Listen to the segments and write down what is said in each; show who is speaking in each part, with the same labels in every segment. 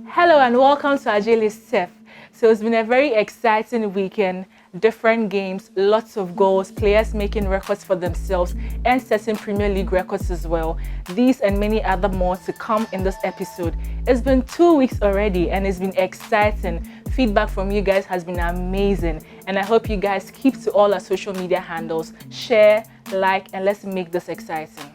Speaker 1: Hello and welcome to Ajay's Sef. So it's been a very exciting weekend, different games, lots of goals, players making records for themselves and setting Premier League records as well. These and many other more to come in this episode. It's been 2 weeks already and it's been exciting. Feedback from you guys has been amazing and I hope you guys keep to all our social media handles, share, like, and let's make this exciting.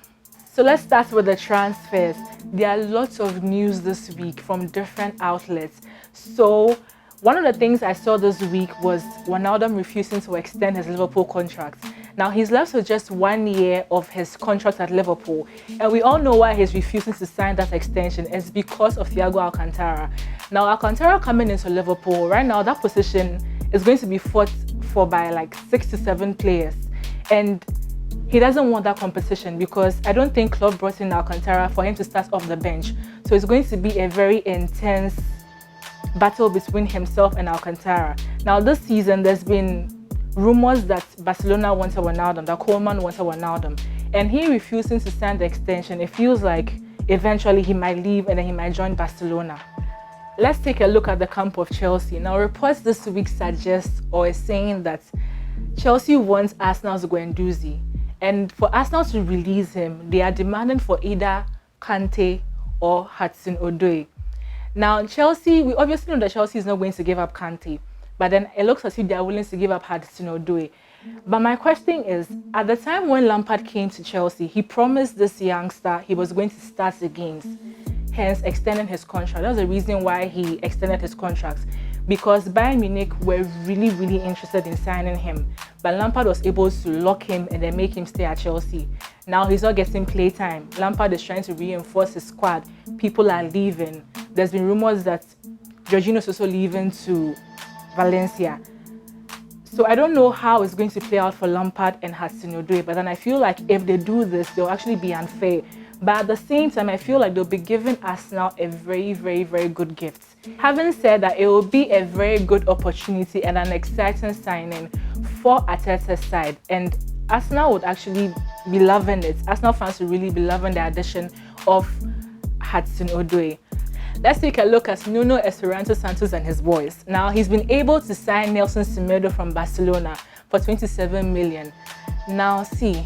Speaker 1: So let's start with the transfers. There are lots of news this week from different outlets. So one of the things I saw this week was Wijnaldum refusing to extend his Liverpool contract. Now he's left with just 1 year of his contract at Liverpool. And we all know why he's refusing to sign that extension. It's because of Thiago Alcantara. Now Alcantara coming into Liverpool, right now that position is going to be fought for by like 6 to 7 players. And he doesn't want that competition because I don't think Klopp brought in Alcantara for him to start off the bench. So it's going to be a very intense battle between himself and Alcantara. Now this season, there's been rumors that Barcelona wanted Wijnaldum, that Coleman wanted Wijnaldum, and he refusing to sign the extension. It feels like eventually he might leave and then he might join Barcelona. Let's take a look at the camp of Chelsea. Now reports this week suggest or is saying that Chelsea wants Arsenal's Guendouzi. And for Arsenal to release him, they are demanding for either Kante or Hudson-Odoi. Now, Chelsea, we obviously know that Chelsea is not going to give up Kante, but then it looks as if they are willing to give up Hudson-Odoi. But my question is, at the time when Lampard came to Chelsea, he promised this youngster he was going to start the games, hence extending his contract. That's the reason why he extended his contract, because Bayern Munich were really interested in signing him. But Lampard was able to lock him and then make him stay at Chelsea. Now he's not getting playtime. Lampard is trying to reinforce his squad. People are leaving. There's been rumors that Jorginho is also leaving to Valencia. So I don't know how it's going to play out for Lampard and Hudson-Odoi, but then I feel like if they do this, they'll actually be unfair. But at the same time, I feel like they'll be giving Arsenal a very good gift. Having said that, it will be a very good opportunity and an exciting signing for Arteta's side. And Arsenal would actually be loving it. Arsenal fans will really be loving the addition of Hudson-Odoi. Let's take a look at Nuno Esperanto Santos and his boys. Now, he's been able to sign Nelson Semedo from Barcelona for 27 million. Now, see,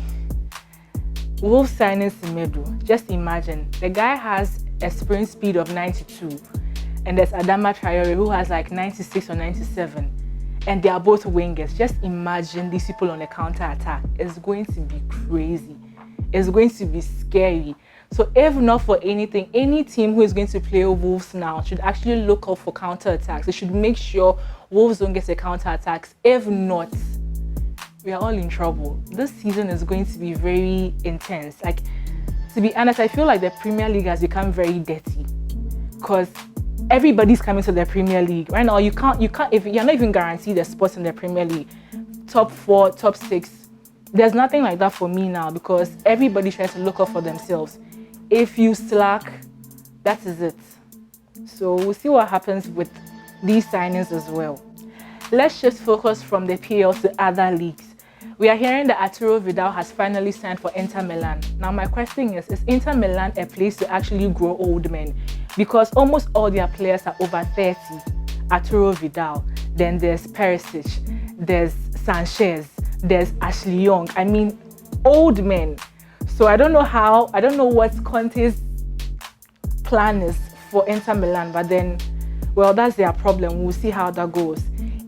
Speaker 1: Wolves signing Semedo, just imagine, the guy has a sprint speed of 92 and there's Adama Traore who has like 96 or 97 and they are both wingers. Just imagine these people on a counter-attack. It's going to be crazy. It's going to be scary. So if not for anything, any team who is going to play Wolves now should actually look out for counter-attacks. They should make sure Wolves don't get a counter-attacks. If not, we are all in trouble. This season is going to be very intense. Like, to be honest, I feel like the Premier League has become very dirty because everybody's coming to the Premier League right now. You can't if you're not even guaranteed a spot in the Premier League, top 4, top 6. There's nothing like that for me now because everybody tries to look out for themselves. If you slack, that is it. So we'll see what happens with these signings as well. Let's shift focus from the PL to other leagues. We are hearing that Arturo Vidal has finally signed for Inter Milan. Now my question is Inter Milan a place to actually grow old men? Because almost all their players are over 30. Arturo Vidal, then there's Perisic, there's Sanchez, there's Ashley Young. I mean, old men. So I don't know what Conte's plan is for Inter Milan, but then, well, that's their problem. We'll see how that goes.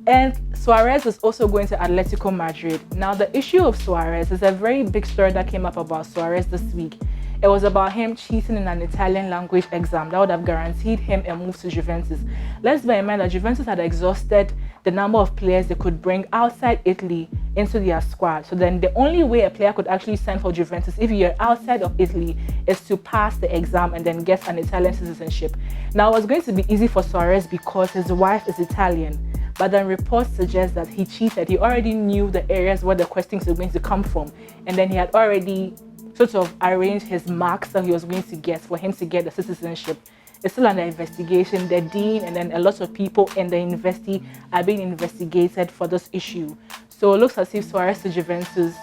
Speaker 1: And Suarez is also going to Atletico Madrid. Now, the issue of Suarez is a very big story that came up about Suarez this week. It was about him cheating in an Italian language exam that would have guaranteed him a move to Juventus. Let's bear in mind that Juventus had exhausted the number of players they could bring outside Italy into their squad. So then the only way a player could actually sign for Juventus if you're outside of Italy is to pass the exam and then get an Italian citizenship. Now, it was going to be easy for Suarez because his wife is Italian. But then reports suggest that he cheated. He already knew the areas where the questions were going to come from. And then he had already sort of arranged his marks that he was going to get for him to get the citizenship. It's still under investigation. The dean and then a lot of people in the university are being investigated for this issue. So it looks as if Suarez to Juventus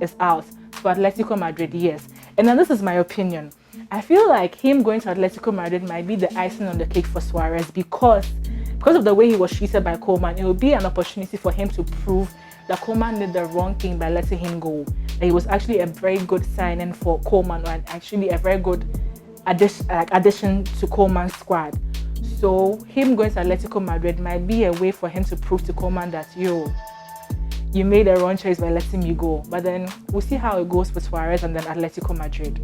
Speaker 1: is out. For Atletico Madrid, yes. And then this is my opinion. I feel like him going to Atletico Madrid might be the icing on the cake for Suarez because of the way he was treated by Koeman. It will be an opportunity for him to prove that Koeman did the wrong thing by letting him go. That he was actually a very good signing for Koeman, and actually a very good addition to Koeman's squad. So him going to Atletico Madrid might be a way for him to prove to Koeman that you made a wrong choice by letting me go. But then we'll see how it goes with Suarez and then Atletico Madrid.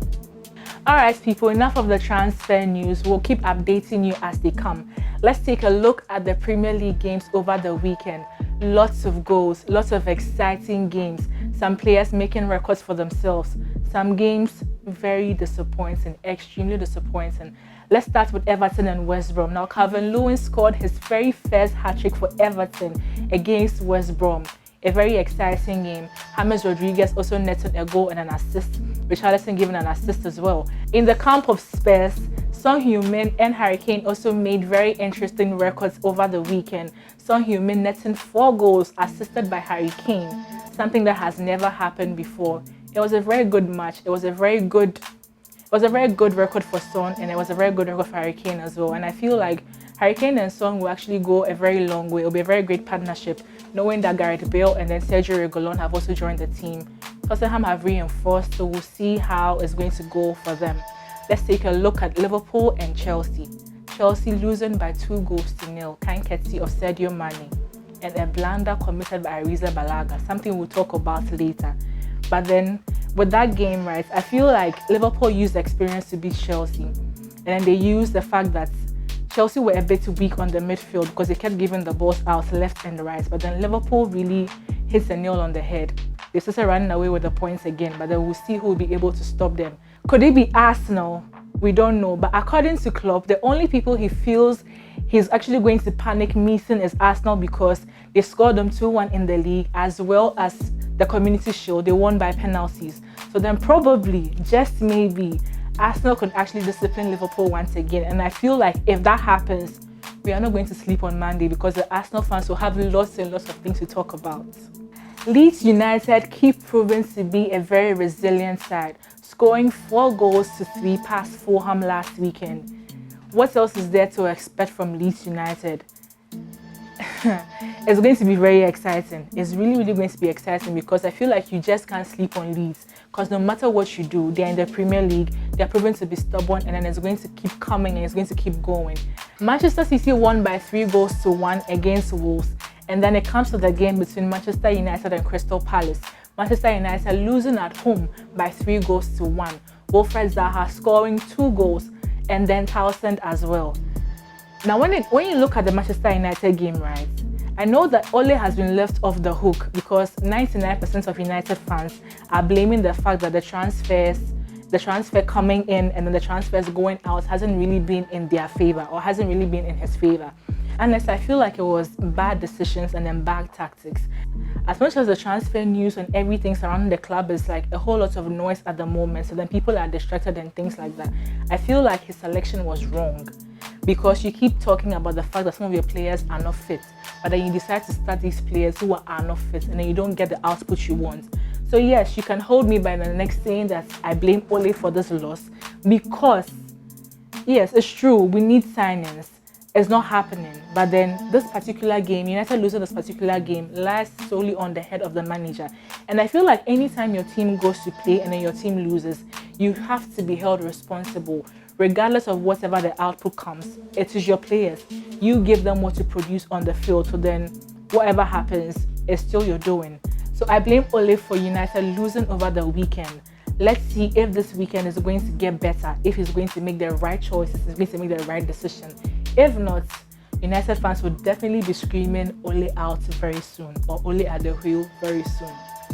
Speaker 1: Alright people, enough of the transfer news. We'll keep updating you as they come. Let's take a look at the Premier League games over the weekend. Lots of goals, lots of exciting games. Some players making records for themselves. Some games very disappointing, extremely disappointing. Let's start with Everton and West Brom. Now, Calvin Lewin scored his very first hat-trick for Everton against West Brom. A very exciting game. James Rodriguez also netted a goal and an assist. Richarlison given an assist as well. In the camp of Spurs, Son Heung-min and Harry Kane also made very interesting records over the weekend. Son Heung-min netting 4 goals assisted by Harry Kane, something that has never happened before. It was a very good match. It was a very good record for Son, and it was a very good record for Harry Kane as well. And I feel like Harry Kane and Son will actually go a very long way. It will be a very great partnership, knowing that Gareth Bale and then Sergio Reguilón have also joined the team. Tottenham have reinforced, so we'll see how it's going to go for them. Let's take a look at Liverpool and Chelsea. Chelsea losing by 2-0, kind courtesy of Sadio Mane, and a blunder committed by Ariza Balaga, something we'll talk about later. But then with that game, right, I feel like Liverpool used experience to beat Chelsea, and then they used the fact that Chelsea were a bit weak on the midfield because they kept giving the balls out left and right. But then Liverpool really hits a nail on the head. They started running away with the points again, but then we'll see who will be able to stop them. Could it be Arsenal? We don't know. But according to Klopp, the only people he feels he's actually going to panic meeting is Arsenal because they scored them 2-1 in the league, as well as the Community Shield. They won by penalties. So then probably, just maybe, Arsenal could actually discipline Liverpool once again. And I feel like if that happens, we are not going to sleep on Monday because the Arsenal fans will have lots and lots of things to talk about. Leeds United keep proving to be a very resilient side, scoring 4-3 past Fulham last weekend. What else is there to expect from Leeds United? It's going to be very exciting. It's really going to be exciting because I feel like you just can't sleep on Leeds because no matter what you do, they're in the Premier League, they're proven to be stubborn, and then it's going to keep coming and it's going to keep going. Manchester City won by 3-1 against Wolves, and then it comes to the game between Manchester United and Crystal Palace. Manchester United losing at home by 3-1. Wilfred Zaha scoring 2 goals, and then Townsend as well. Now, when you look at the Manchester United game, right, I know that Ole has been left off the hook because 99% of United fans are blaming the fact that the transfer coming in and then the transfers going out hasn't really been in their favor or hasn't really been in his favor. Unless I feel like it was bad decisions and then bad tactics. As much as the transfer news and everything surrounding the club is like a whole lot of noise at the moment, so then people are distracted and things like that, I feel like his selection was wrong. Because you keep talking about the fact that some of your players are not fit, but then you decide to start these players who are not fit, and then you don't get the output you want. So yes, you can hold me by the next saying that I blame Ole for this loss, because yes, it's true, we need signings. It's not happening. But then this particular game, United losing this particular game, lies solely on the head of the manager. And I feel like anytime your team goes to play and then your team loses, you have to be held responsible. Regardless of whatever the output comes, it is your players. You give them what to produce on the field, so then whatever happens, it's still your doing. So I blame Ole for United losing over the weekend. Let's see if this weekend is going to get better, if he's going to make the right choices, he's going to make the right decision. If not, United fans will definitely be screaming Ole out very soon, or Ole at the wheel very soon.